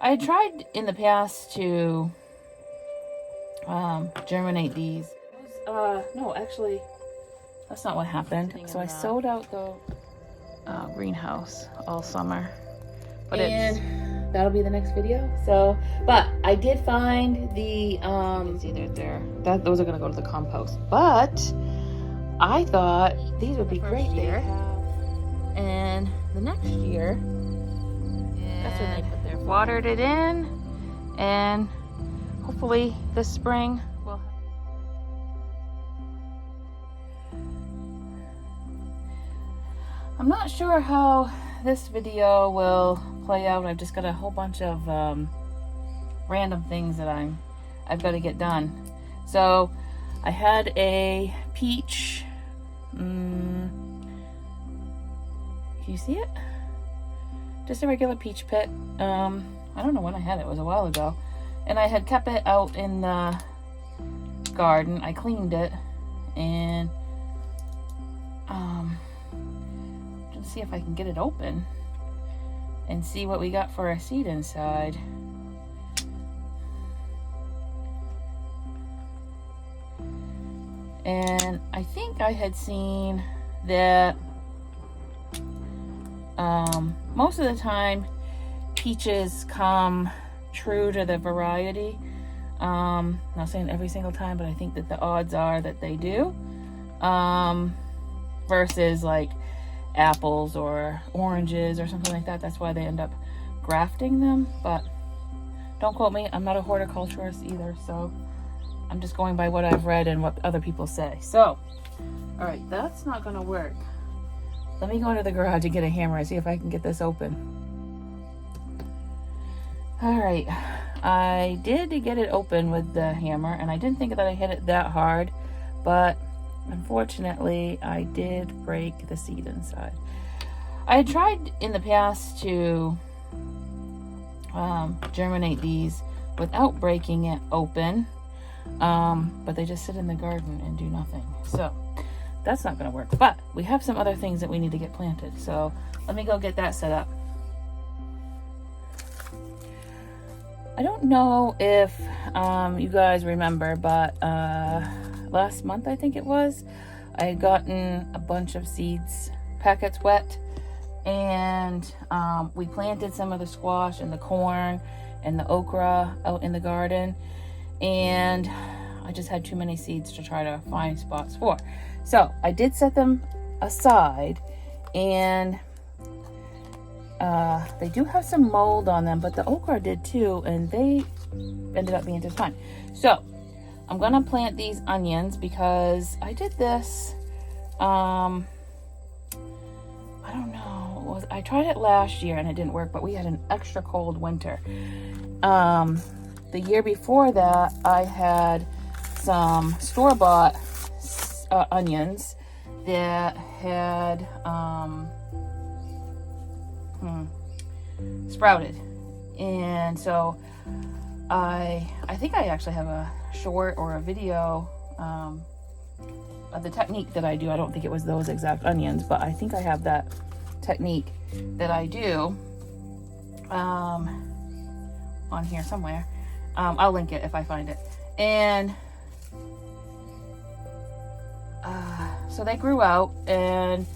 I tried in the past to germinate these. No, actually, that's not what happened. So I sowed out the greenhouse all summer. But that'll be the next video. So, but I did find the see there. Those are gonna go to the compost. But I thought these would be great there. And the next year, that's when they put their watered it in, and hopefully this spring we'll. I'm not sure how this video will play out. I've just got a whole bunch of random things that I've got to get done. So I had a peach. Can you see it? Just a regular peach pit. I don't know when I had it. It was a while ago. And I had kept it out in the garden. I cleaned it and let's see if I can get it open and see what we got for a seed inside. And I think I had seen that most of the time peaches come true to the variety. Not saying every single time, but I think that the odds are that they do. Versus like apples or oranges or something like that. That's why they end up grafting them. But don't quote me. I'm not a horticulturist either, so I'm just going by what I've read and what other people say. So, all right, that's not gonna work. Let me go into the garage and get a hammer and see if I can get this open. All right, I did get it open with the hammer, and I didn't think that I hit it that hard, but unfortunately, I did break the seed inside. I had tried in the past to germinate these without breaking it open, but they just sit in the garden and do nothing. So that's not going to work. But we have some other things that we need to get planted. So let me go get that set up. I don't know if you guys remember, but last month, I think it was, I had gotten a bunch of seeds packets wet, and we planted some of the squash and the corn and the okra out in the garden, and I just had too many seeds to try to find spots for. So I did set them aside, and they do have some mold on them, but the okra did too, and they ended up being just fine. So I'm gonna plant these onions because I did this, I don't know, I tried it last year and it didn't work, but we had an extra cold winter. The year before that, I had some store-bought onions that had sprouted, and so I think I actually have a short or a video of the technique that I do. I don't think it was those exact onions, but I think I have that technique that I do on here somewhere. I'll link it if I find it. And so they grew out, and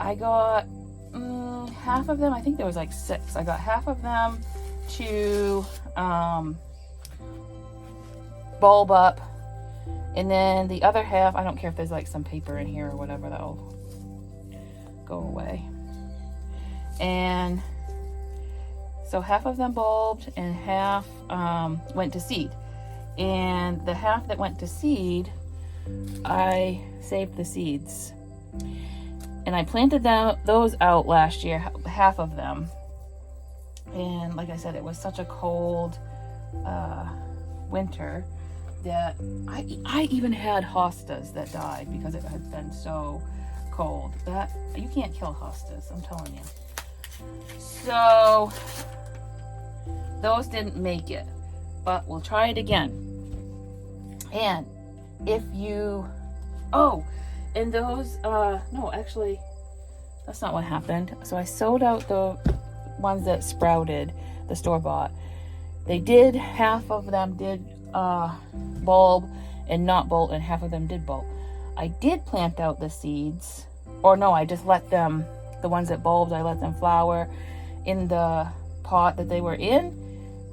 I got half of them. I think there was like 6. I got half of them to bulb up, and then the other half, I don't care if there's like some paper in here or whatever, that'll go away. And so half of them bulbed and half went to seed, and the half that went to seed, I saved the seeds, and I planted those out last year, half of them. And like I said, it was such a cold winter that I even had hostas that died because it had been so cold. That you can't kill hostas, I'm telling you. So those didn't make it, but we'll try it again. And if you, and those, no, actually, that's not what happened. So I sowed out the ones that sprouted. the store-bought. They did, half of them did bulb and not bolt, and half of them did bolt. I did plant out the seeds, or no, I just let them, the ones that bulbed, I let them flower in the pot that they were in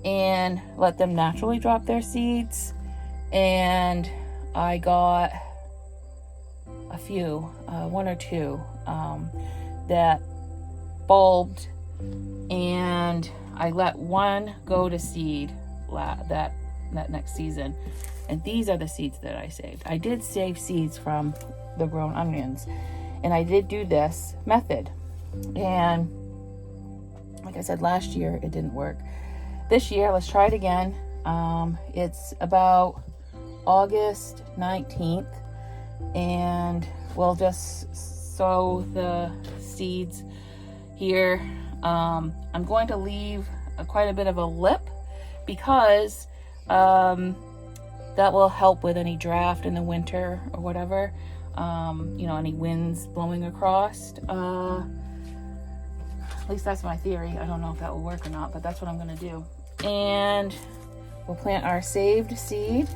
and let them naturally drop their seeds. And I got a few, one or two that bulbed, and I let one go to seed that next season. And these are the seeds that I saved. I did save seeds from the grown onions, and I did do this method. And like I said, last year it didn't work. This year, let's try it again. It's about August 19th, and we'll just sow the seeds here. I'm going to leave quite a bit of a lip because that will help with any draft in the winter or whatever. You know, any winds blowing across. At least that's my theory. I don't know if that will work or not, but that's what I'm gonna do. And we'll plant our saved seed.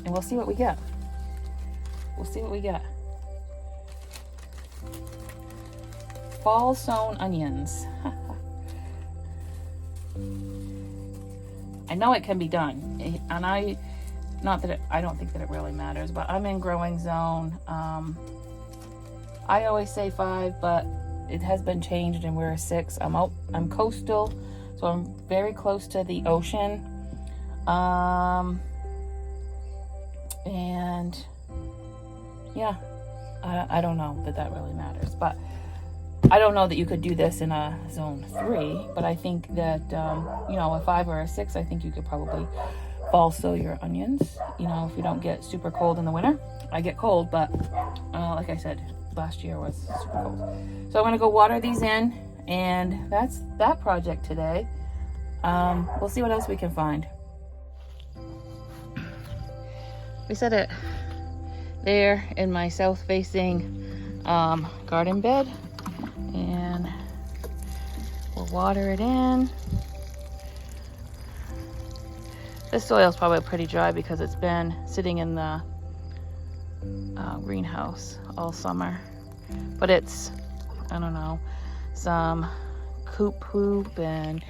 And we'll see what we get. We'll see what we get. Fall sown onions. I know it can be done, and I don't think that it really matters, but I'm in growing zone. I always say 5, but it has been changed and we're a 6. I'm coastal, so I'm very close to the ocean. And yeah, I don't know that really matters, but I don't know that you could do this in a zone 3, but I think that, you know, a 5 or a 6, I think you could probably fall sow your onions, you know, if you don't get super cold in the winter. I get cold, but like I said, last year was super cold. So I'm gonna go water these in, and that's that project today. We'll see what else we can find. We set it there in my south-facing garden bed, and we'll water it in. This soil is probably pretty dry because it's been sitting in the greenhouse all summer. But it's, I don't know, some coop poop and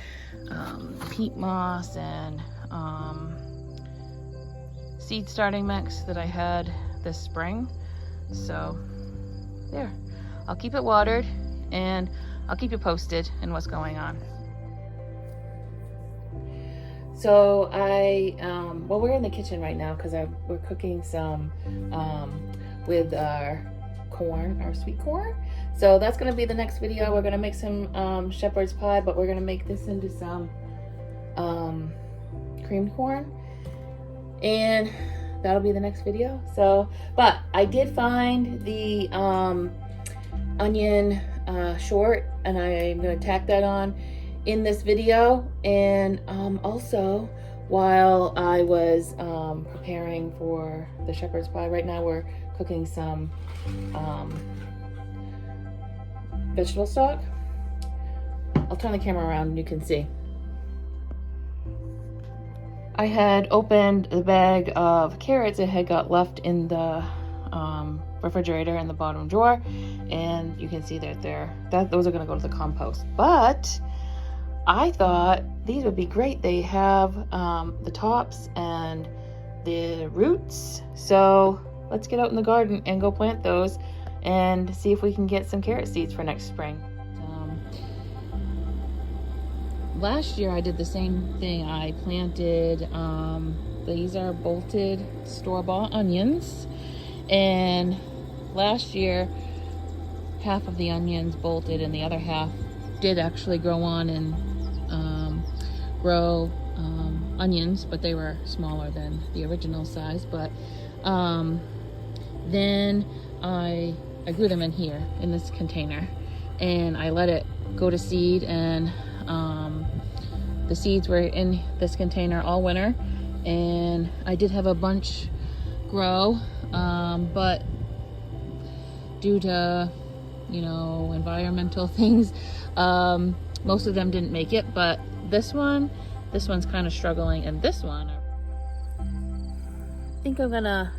peat moss and seed starting mix that I had this spring. So there, I'll keep it watered and I'll keep you posted in what's going on. So well, we're in the kitchen right now because we're cooking some with our corn, our sweet corn. So that's going to be the next video. We're going to make some shepherd's pie, but we're going to make this into some creamed corn, and that'll be the next video. So, but I did find the onion short, and I'm going to tack that on in this video. And also, while I was preparing for the shepherd's pie, right now we're cooking some vegetable stock. I'll turn the camera around and you can see. I had opened the bag of carrots that had got left in the refrigerator in the bottom drawer, and you can see that those are going to go to the compost. But I thought these would be great. They have the tops and the roots. So let's get out in the garden and go plant those and see if we can get some carrot seeds for next spring. Last year I did the same thing. I planted, these are bolted store-bought onions, and last year half of the onions bolted and the other half did actually grow on and grow onions, but they were smaller than the original size. But then I grew them in here in this container, and I let it go to seed, and the seeds were in this container all winter, and I did have a bunch grow, but due to you know, environmental things. Most of them didn't make it, but this one's kind of struggling, and this one, I think I'm gonna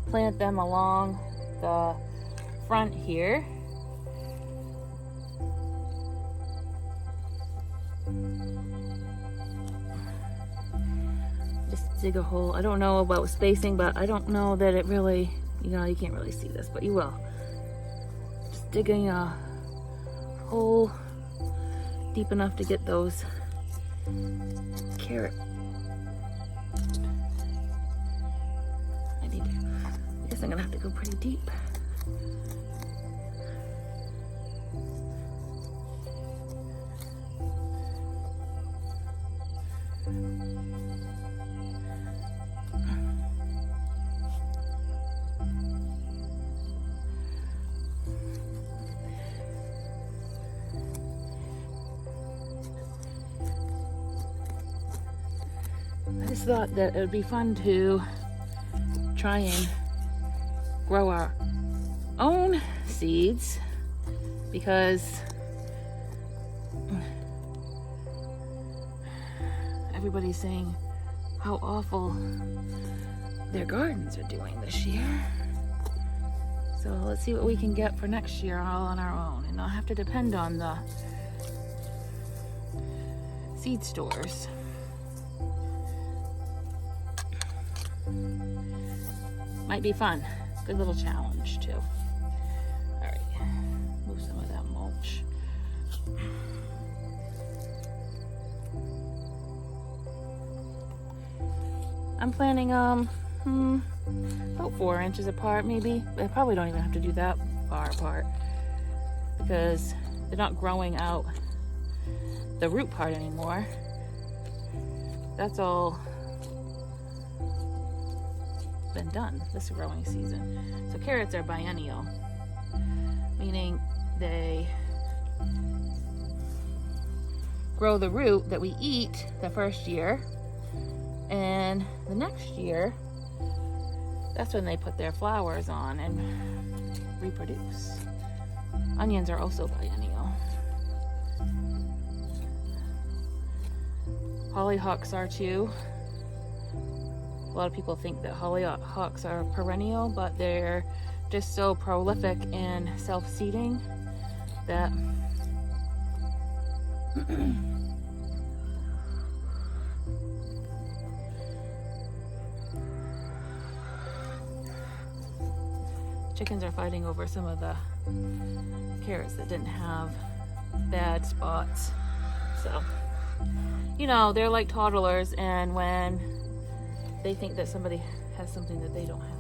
plant them along the front here. Just dig a hole. I don't know about spacing, but I don't know that it really, you know, you can't really see this, but you will. Just digging a hole deep enough to get those carrot. I guess I'm gonna have to go pretty deep. I just thought that it would be fun to try and grow our own seeds, because everybody's saying how awful their gardens are doing this year. So let's see what we can get for next year all on our own and not have to depend on the seed stores. Might be fun. Good little challenge too. All right, move some of that mulch. I'm planning about 4 inches apart maybe. I probably don't even have to do that far apart because they're not growing out the root part anymore. That's all been done this growing season. So carrots are biennial, meaning they grow the root that we eat the first year, and the next year, that's when they put their flowers on and reproduce. Onions are also biennial. Hollyhocks are too. A lot of people think that hollyhocks are perennial, but they're just so prolific in self-seeding that chickens are fighting over some of the carrots that didn't have bad spots. So, you know, they're like toddlers, and when they think that somebody has something that they don't have.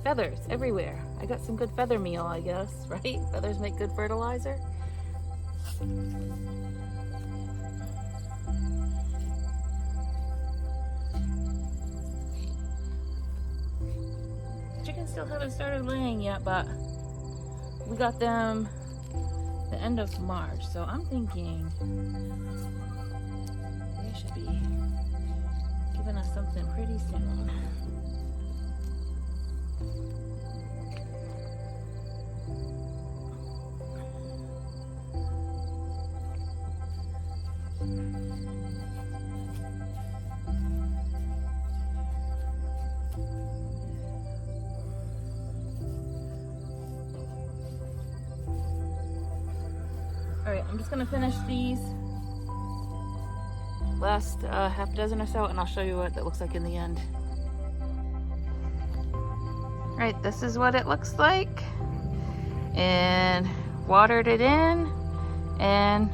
Feathers everywhere. I got some good feather meal, I guess, right? Feathers make good fertilizer. Chickens still haven't started laying yet, but we got them the end of March, so I'm thinking they should be giving us something pretty soon. Alright, I'm just going to finish these last half dozen or so, and I'll show you what that looks like in the end. Alright, this is what it looks like. And watered it in, and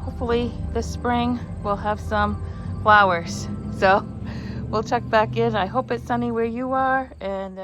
hopefully this spring we'll have some flowers. So we'll check back in. I hope it's sunny where you are, and